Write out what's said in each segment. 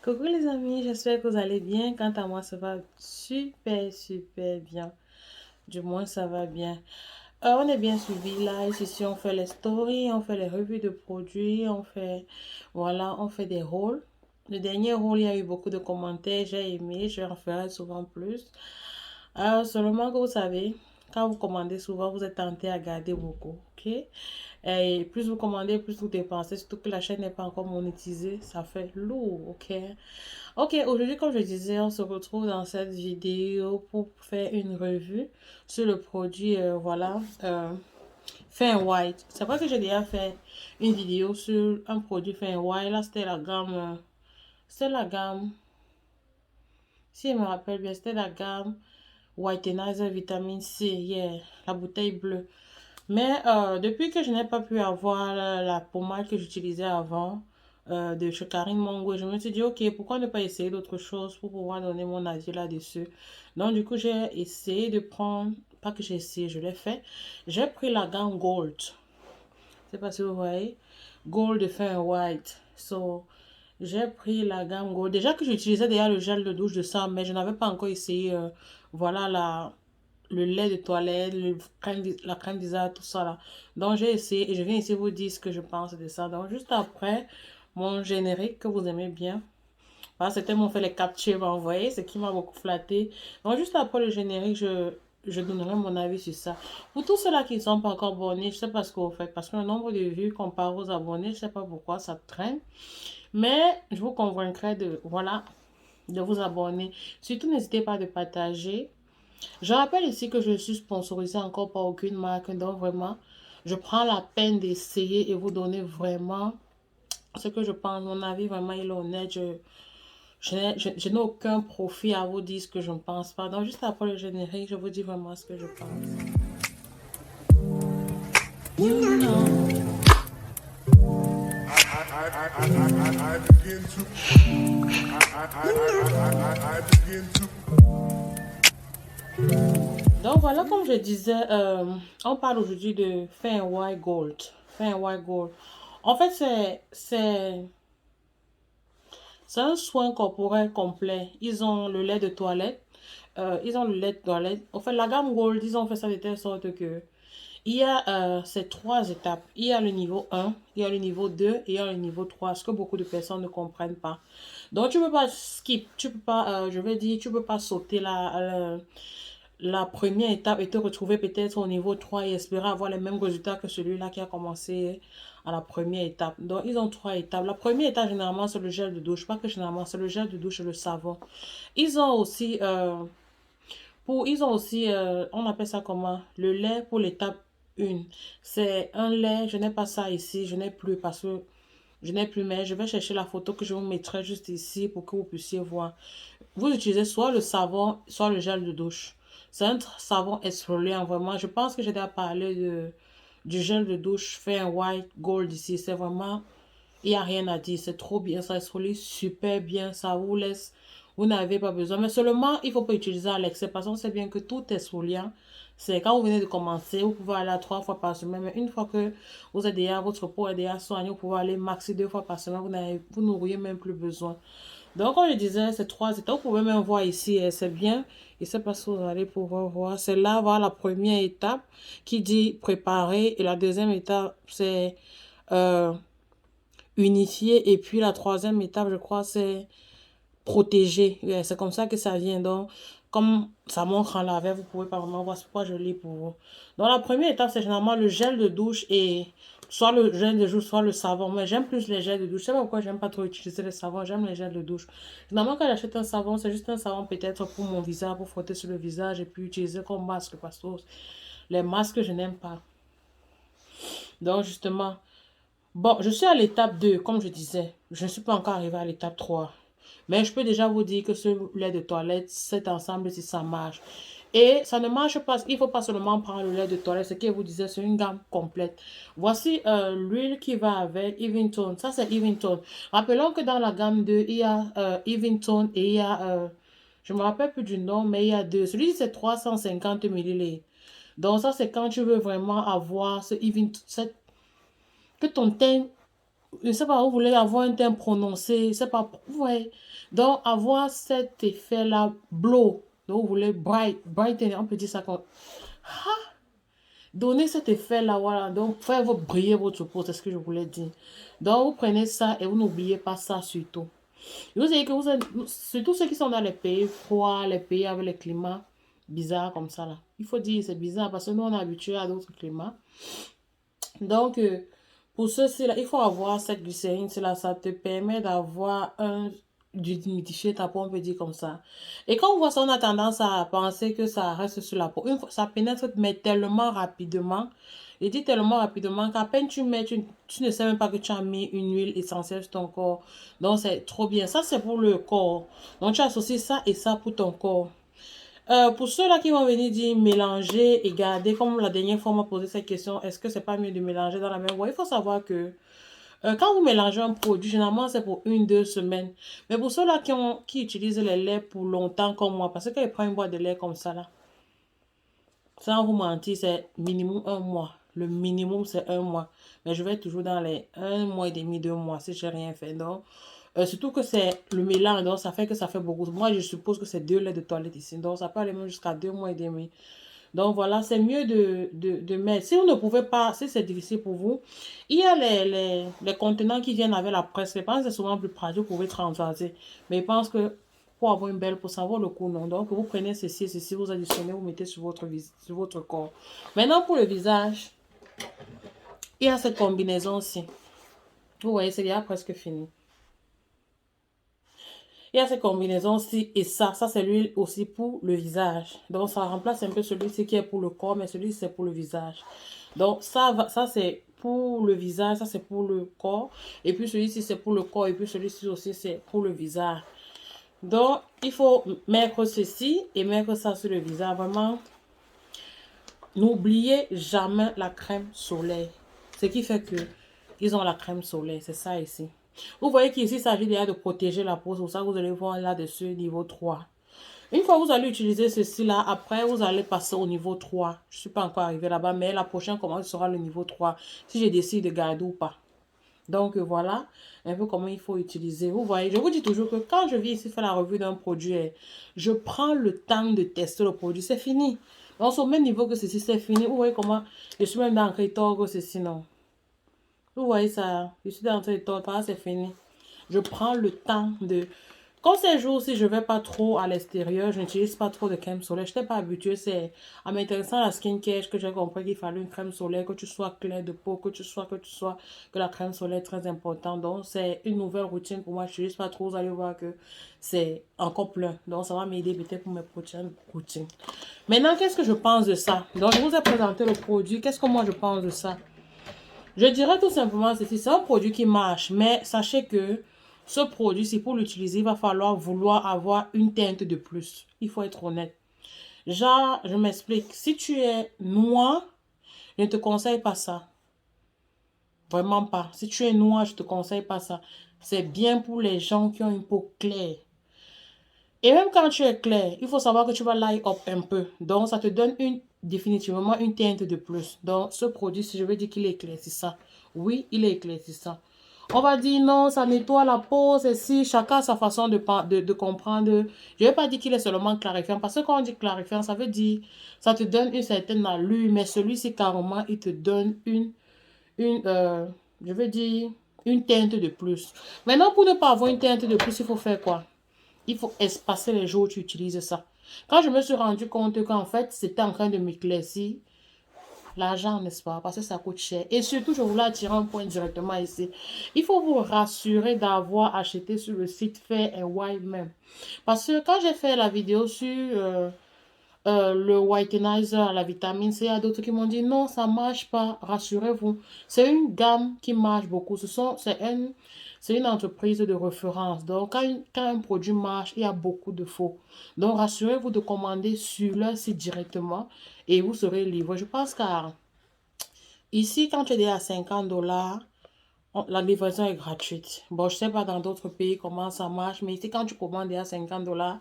Coucou les amis, j'espère que vous allez bien. Quant à moi, ça va super bien. Du moins, ça va bien. On est bien suivi là. Ici, on fait les stories, on fait les revues de produits, voilà, on fait des rôles. Le dernier rôle, il y a eu beaucoup de commentaires, j'ai aimé, je en ferai souvent plus. Seulement que vous savez, quand vous commandez souvent, vous êtes tenté à garder beaucoup, ok? Et plus vous commandez, plus vous dépensez, surtout que la chaîne n'est pas encore monétisée, ça fait lourd, ok? Ok, aujourd'hui, comme je disais, on se retrouve dans cette vidéo pour faire une revue sur le produit, voilà, Fin White. C'est vrai que j'ai déjà fait une vidéo sur un produit Fin White. Là, c'était la gamme, si je me rappelle bien, c'était la gamme Whitenizer Vitamine C, yeah, la bouteille bleue. Mais depuis que je n'ai pas pu avoir la pommade que j'utilisais avant de chez Karine Mongo, je me suis dit, ok, pourquoi ne pas essayer d'autres choses pour pouvoir donner mon avis là-dessus. Donc, du coup, j'ai essayé de prendre, pas que j'ai essayé, je l'ai fait. J'ai pris la gamme Gold. Je sais pas si vous voyez. Gold de fin white. So, j'ai pris la gamme Gold. Déjà que j'utilisais déjà le gel de douche de ça, mais je n'avais pas encore essayé, voilà, le lait de toilette, la crème visage, tout ça là. Donc j'ai essayé et je viens ici vous dire ce que je pense de ça. Donc juste après mon générique que vous aimez bien. Voilà, c'était mon fait les captures envoyés, ce qui m'a beaucoup flatté. Donc juste après le générique, je donnerai mon avis sur ça. Pour tous ceux-là qui ne sont pas encore abonnés, je sais pas ce que vous faites parce que le nombre de vues comparé aux abonnés, je sais pas pourquoi ça traîne. Mais je vous convaincrai de, voilà, de vous abonner. Surtout, n'hésitez pas de partager. Je rappelle ici que je suis sponsorisée encore par aucune marque, donc vraiment, je prends la peine d'essayer et vous donner vraiment ce que je pense. Mon avis, vraiment, il est honnête. Je n'ai aucun profit à vous dire ce que je ne pense pas. Donc, juste après le générique, je vous dis vraiment ce que je pense. You know. I begin to. I begin to. Donc voilà, comme je disais, on parle aujourd'hui de Fin White Gold. Fin White Gold. En fait, c'est un soin corporel complet. Ils ont le lait de toilette. Ils ont le lait de toilette. En fait, la gamme Gold, ils ont fait ça de telle sorte que il y a ces trois étapes. Il y a le niveau 1, il y a le niveau 2 et il y a le niveau 3. Ce que beaucoup de personnes ne comprennent pas. Donc, tu ne peux pas skip. Tu peux pas, je vais dire, tu peux pas sauter la première étape et te retrouver peut-être au niveau 3 et espérer avoir les mêmes résultats que celui-là qui a commencé à la première étape. Donc, ils ont trois étapes. La première étape, généralement, c'est le gel de douche. Pas que généralement, c'est le gel de douche et le savon. Ils ont aussi, on appelle ça comment? Le lait pour l'étape 1. C'est un lait, je n'ai pas ça ici, je n'ai plus parce que je n'ai plus, mais je vais chercher la photo que je vous mettrai juste ici pour que vous puissiez voir. Vous utilisez soit le savon, soit le gel de douche. C'est un savon exfoliant, vraiment. Je pense que j'ai déjà parlé du gel de douche fait un white gold ici. C'est vraiment, il n'y a rien à dire. C'est trop bien. Ça exfolie super bien. Ça vous laisse, vous n'avez pas besoin. Mais seulement, il ne faut pas utiliser à l'excès parce qu'on sait bien que tout exfoliant, c'est quand vous venez de commencer, vous pouvez aller à 3 fois par semaine. Mais une fois que vous êtes déjà, votre peau est déjà soignée, vous pouvez aller maxi 2 fois par semaine. Vous n'auriez même plus besoin. Donc, comme je disais, c'est trois étapes. Vous pouvez même voir ici, c'est bien. Je ne sais pas si vous allez pouvoir voir. C'est là, voilà la première étape qui dit préparer. Et la deuxième étape, c'est euh, unifier. Et puis la troisième étape, je crois, c'est protéger. Ouais, c'est comme ça que ça vient. Donc, comme ça montre en l'avant, vous pouvez pas vraiment voir. C'est pourquoi je lis pour vous. Donc, la première étape, c'est généralement le gel de douche et soit le gel de douche, soit le savon. Mais j'aime plus les gels de douche. Je sais pas pourquoi j'aime pas trop utiliser le savon. J'aime les gels de douche. Généralement, quand j'achète un savon, c'est juste un savon peut-être pour mon visage, pour frotter sur le visage et puis utiliser comme masque parce que les masques, je n'aime pas. Donc, justement, bon, je suis à l'étape 2 comme je disais. Je ne suis pas encore arrivée à l'étape 3. Mais je peux déjà vous dire que ce lait de toilette, cet ensemble, si ça marche. Et ça ne marche pas, il ne faut pas seulement prendre le lait de toilette, ce que vous disais, c'est une gamme complète. Voici l'huile qui va avec Eventone. Ça, c'est Eventone. Rappelons que dans la gamme 2 il y a Eventone et il y a, je ne me rappelle plus du nom, mais il y a deux. Celui-ci, c'est 350 millilitres. Donc ça, c'est quand tu veux vraiment avoir ce Eventone, que ton teint je ne sais pas, vous voulez avoir un teint prononcé, je ne sais pas, ouais. Donc, avoir cet effet-là, blow, donc vous voulez brighten, on peut dire ça comme, donner cet effet-là, voilà, donc faire briller votre peau, c'est ce que je voulais dire. Donc, vous prenez ça et vous n'oubliez pas ça surtout. Vous savez que surtout ceux qui sont dans les pays froids, les pays avec les climats bizarres comme ça, là. Il faut dire c'est bizarre parce que nous, on est habitués à d'autres climats. Donc, pour ceux-ci, là, il faut avoir cette glycérine, là, ça te permet d'avoir d'humidifier ta peau, on peut dire comme ça. Et quand on voit ça, on a tendance à penser que ça reste sur la peau. Une fois, ça pénètre, mais tellement rapidement. Et dit tellement rapidement qu'à peine tu mets, tu ne sais même pas que tu as mis une huile essentielle sur ton corps. Donc, c'est trop bien. Ça, c'est pour le corps. Donc, tu associes ça et ça pour ton corps. Pour ceux-là qui vont venir dire mélanger et garder, comme la dernière fois on m'a posé cette question, est-ce que c'est pas mieux de mélanger dans la même boîte? Il faut savoir que quand vous mélangez un produit, généralement c'est pour 1, 2 semaines. Mais pour ceux-là qui utilisent les laits pour longtemps comme moi, parce que quand ils prennent une boîte de lait comme ça là, sans vous mentir, c'est minimum 1 mois. Le minimum c'est 1 mois. Mais je vais toujours dans les 1 mois et demi, 2 mois si j'ai rien fait. Donc, surtout que c'est le mélange, donc ça fait que ça fait beaucoup. Moi, je suppose que c'est 2 laits de toilette ici. Donc, ça peut aller même jusqu'à 2 mois et demi. Donc, voilà, c'est mieux de mettre. Si vous ne pouvez pas, si c'est difficile pour vous, il y a les contenants qui viennent avec la presse. Je pense que c'est souvent plus pratique, vous pouvez transvaser. Mais je pense que pour avoir une belle peau, ça vaut le coup, non? Donc, vous prenez ceci et ceci, vous additionnez, vous mettez sur votre corps. Maintenant, pour le visage, il y a cette combinaison-ci. Vous voyez, c'est déjà presque fini. Il y a cette combinaison-ci et ça c'est l'huile aussi pour le visage. Donc ça remplace un peu celui-ci qui est pour le corps, mais celui-ci c'est pour le visage. Donc ça c'est pour le visage, ça c'est pour le corps. Et puis celui-ci c'est pour le corps et puis celui-ci aussi c'est pour le visage. Donc il faut mettre ceci et mettre ça sur le visage. Vraiment, n'oubliez jamais la crème solaire. Ce qui fait que ils ont la crème solaire, c'est ça ici. Vous voyez qu'ici, il s'agit déjà de protéger la peau. C'est pour ça que vous allez voir là-dessus, niveau 3. Une fois que vous allez utiliser ceci là, après, vous allez passer au niveau 3. Je ne suis pas encore arrivé là-bas, mais la prochaine commande sera le niveau 3. Si je décide de garder ou pas. Donc, voilà un peu comment il faut utiliser. Vous voyez, je vous dis toujours que quand je viens ici faire la revue d'un produit, je prends le temps de tester le produit. C'est fini. Donc, c'est au même niveau que ceci, c'est fini. Vous voyez comment je suis même dans le critère que ceci, non. Vous voyez ça, je suis dans le temps, c'est fini. Je prends le temps de... Quand ces jours-ci, je ne vais pas trop à l'extérieur, je n'utilise pas trop de crème solaire. Je n'étais pas habituée, c'est en m'intéressant à la skincare que j'ai compris qu'il fallait une crème solaire, que tu sois clair de peau, que la crème solaire est très importante. Donc, c'est une nouvelle routine pour moi. Je n'utilise pas trop, vous allez voir que c'est encore plein. Donc, ça va m'aider peut-être pour mes prochaines routines. Maintenant, qu'est-ce que je pense de ça? Donc, je vous ai présenté le produit. Qu'est-ce que moi je pense de ça? Je dirais tout simplement ceci, c'est un produit qui marche, mais sachez que ce produit, si pour l'utiliser, il va falloir vouloir avoir une teinte de plus. Il faut être honnête. Genre, je m'explique. Si tu es noir, je ne te conseille pas ça. Vraiment pas. Si tu es noir, je ne te conseille pas ça. C'est bien pour les gens qui ont une peau claire. Et même quand tu es clair, il faut savoir que tu vas light up un peu. Donc, ça te donne définitivement une teinte de plus. Donc, ce produit, si je veux dire qu'il est éclaircissant. Oui, il est éclaircissant. On va dire non, ça nettoie la peau, c'est si chacun a sa façon de comprendre. Je ne vais pas dire qu'il est seulement clarifiant, parce que quand on dit clarifiant, ça veut dire, ça te donne une certaine allure, mais celui-ci, carrément, il te donne je veux dire, une teinte de plus. Maintenant, pour ne pas avoir une teinte de plus, il faut faire quoi? Il faut espacer les jours où tu utilises ça. Quand je me suis rendu compte qu'en fait, c'était en train de m'éclaircir, l'argent, n'est-ce pas? Parce que ça coûte cher. Et surtout, je voulais attirer un point directement ici. Il faut vous rassurer d'avoir acheté sur le site Fair & White même. Parce que quand j'ai fait la vidéo sur le whitenizer, la vitamine C, il y a d'autres qui m'ont dit non, ça ne marche pas. Rassurez-vous. C'est une gamme qui marche beaucoup. C'est une entreprise de référence. Donc, quand un produit marche, il y a beaucoup de faux. Donc, rassurez-vous de commander sur leur site directement et vous serez livré. Je pense car ici, quand tu es à 50 $, la livraison est gratuite. Bon, je ne sais pas dans d'autres pays comment ça marche, mais ici, quand tu commandes à 50 $,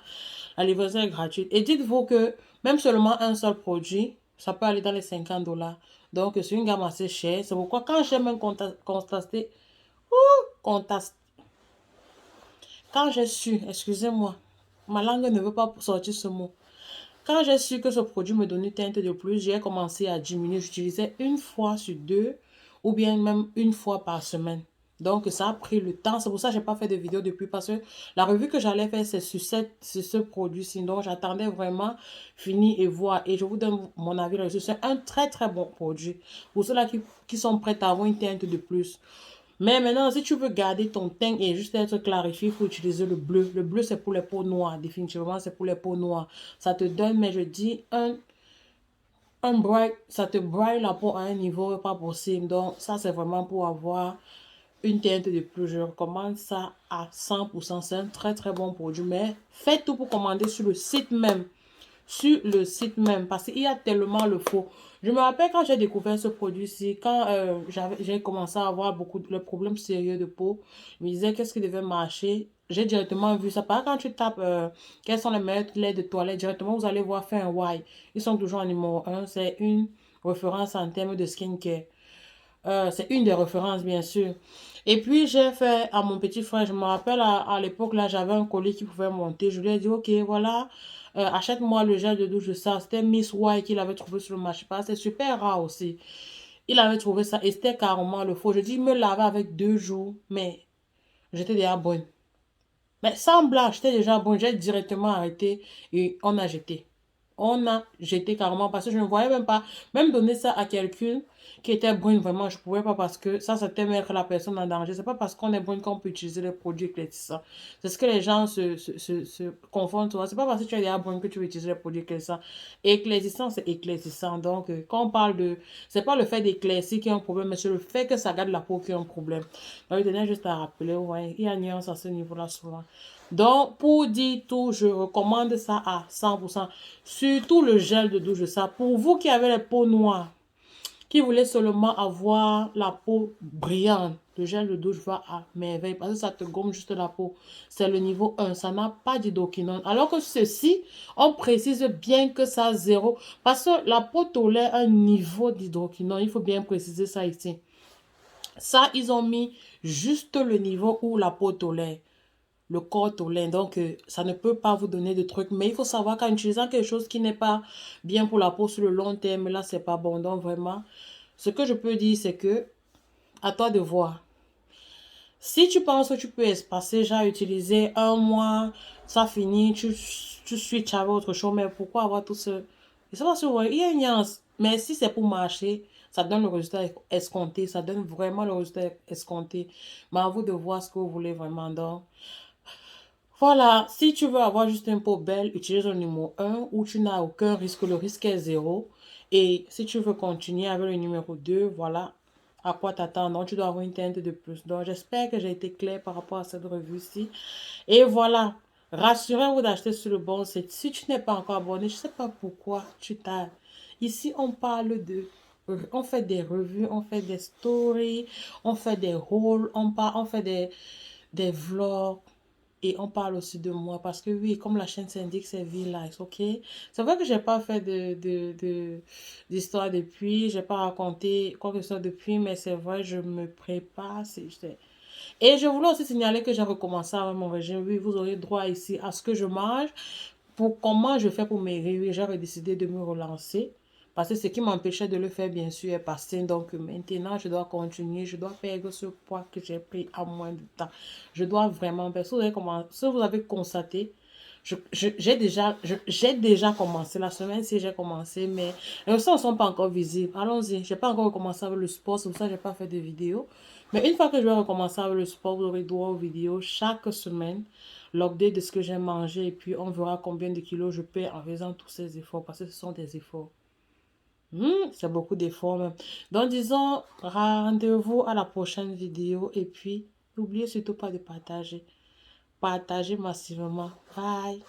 la livraison est gratuite. Et dites-vous que même seulement un seul produit, ça peut aller dans les 50 $. Donc, c'est une gamme assez chère. C'est pourquoi quand j'ai même constaté Contact. Quand j'ai su, excusez-moi, ma langue ne veut pas sortir ce mot. Quand j'ai su que ce produit me donnait une teinte de plus, j'ai commencé à diminuer. J'utilisais une fois sur deux ou bien même une fois par semaine. Donc, ça a pris le temps. C'est pour ça que je n'ai pas fait de vidéo depuis parce que la revue que j'allais faire, c'est sur, sur ce produit. Sinon, j'attendais vraiment finir et voir. Et je vous donne mon avis là-dessus. C'est un très, très bon produit. Pour ceux-là qui sont prêts à avoir une teinte de plus. Mais maintenant, si tu veux garder ton teint et juste être clarifié, il faut utiliser le bleu. Le bleu, c'est pour les peaux noires. Définitivement, c'est pour les peaux noires. Ça te donne, mais je dis, un bright, ça te braille la peau à un niveau pas possible. Donc, ça, c'est vraiment pour avoir une teinte de plus. Je recommande ça à 100%. C'est un très, très bon produit. Mais faites tout pour commander sur le site même. Sur le site même parce qu'il y a tellement le faux. Je me rappelle quand j'ai découvert ce produit-ci, quand j'ai commencé à avoir beaucoup de problèmes sérieux de peau, je me disais qu'est-ce qui devait marcher. J'ai directement vu ça. Par quand tu tapes quels sont les meilleurs laits de toilette, directement vous allez voir faire un why. Ils sont toujours en numéro un. C'est une référence en termes de skincare. C'est une des références, bien sûr. Et puis, j'ai fait à mon petit frère, je me rappelle à l'époque, là, j'avais un colis qui pouvait monter. Je lui ai dit, ok, voilà, achète-moi le gel de douche de ça. C'était Miss White qu'il avait trouvé sur le marché. C'est super rare aussi. Il avait trouvé ça et c'était carrément le faux. Je dis, il me lavait avec 2 jours, mais j'étais déjà bonne. Mais sans blague, j'étais déjà bonne. J'ai directement arrêté et on a jeté. On a jeté carrément parce que je ne voyais même pas, même donner ça à quelqu'un qui était brune, vraiment, je ne pouvais pas parce que ça, c'était mettre la personne en danger. C'est pas parce qu'on est brune qu'on peut utiliser les produits éclaircissants. C'est ce que les gens se confondent souvent. C'est pas parce que tu es déjà brune que tu veux utiliser les produits éclaircissants. Éclaircissant, c'est éclaircissant. Donc, quand on parle de. C'est pas le fait d'éclaircir qui est un problème, mais c'est le fait que ça garde la peau qui est un problème. Donc, je tenais juste à rappeler, ouais, il y a une nuance à ce niveau-là souvent. Donc, pour dire tout, je recommande ça à 100%. Surtout le gel de douche, ça. Pour vous qui avez les peaux noires, qui voulez seulement avoir la peau brillante, le gel de douche va à merveille parce que ça te gomme juste la peau. C'est le niveau 1, ça n'a pas d'hydroquinone. Alors que ceci, on précise bien que ça a 0 parce que la peau tolère un niveau d'hydroquinone. Il faut bien préciser ça ici. Ça, ils ont mis juste le niveau où la peau tolère. Le corps tolère. Donc, ça ne peut pas vous donner de trucs. Mais il faut savoir qu'en utilisant quelque chose qui n'est pas bien pour la peau sur le long terme, là, c'est pas bon. Donc, vraiment, ce que je peux dire, c'est que, à toi de voir. Si tu penses que tu peux espacer, genre utiliser un mois, ça finit, tu switches avec autre chose, mais pourquoi avoir tout ce... Je sais pas si vous voyez, il y a une nuance. Mais si c'est pour marcher, ça donne le résultat escompté, ça donne vraiment le résultat escompté. Mais à vous de voir ce que vous voulez vraiment. Donc, voilà, si tu veux avoir juste une peau belle, utilise le numéro 1 où tu n'as aucun risque, le risque est 0. Et si tu veux continuer avec le numéro 2, voilà à quoi t'attendre. Donc, tu dois avoir une teinte de plus. Donc, j'espère que j'ai été claire par rapport à cette revue-ci. Et voilà, rassurez-vous d'acheter sur le bon site. Si tu n'es pas encore abonné, je ne sais pas pourquoi tu t'as... Ici, on parle de... On fait des revues, on fait des stories, on fait des hauls, on fait des vlogs. Et on parle aussi de moi parce que oui, comme la chaîne s'indique, c'est V-Likes, ok? C'est vrai que j'ai pas fait d'histoire depuis, j'ai pas raconté quoi que ce soit depuis, mais c'est vrai, je me prépare. Et je voulais aussi signaler que j'ai recommencé avec mon régime. Oui, vous aurez droit ici à ce que je mange. Pour comment je fais pour maigrir, oui, j'avais décidé de me relancer. Parce que ce qui m'empêchait de le faire, bien sûr, est passé. Donc maintenant, je dois continuer. Je dois perdre ce poids que j'ai pris en moins de temps. Je dois vraiment faire. Si vous avez constaté, j'ai déjà commencé. La semaine, si j'ai commencé, mais les résultats ne sont pas encore visibles. Allons-y. Je n'ai pas encore recommencé avec le sport. C'est pour ça que je n'ai pas fait de vidéo. Mais une fois que je vais recommencer avec le sport, vous aurez droit aux vidéos chaque semaine. L'update de ce que j'ai mangé. Et puis, on verra combien de kilos je perds en faisant tous ces efforts. Parce que ce sont des efforts. C'est beaucoup d'efforts même. Donc, disons, rendez-vous à la prochaine vidéo. Et puis, n'oubliez surtout pas de partager. Partagez massivement. Bye.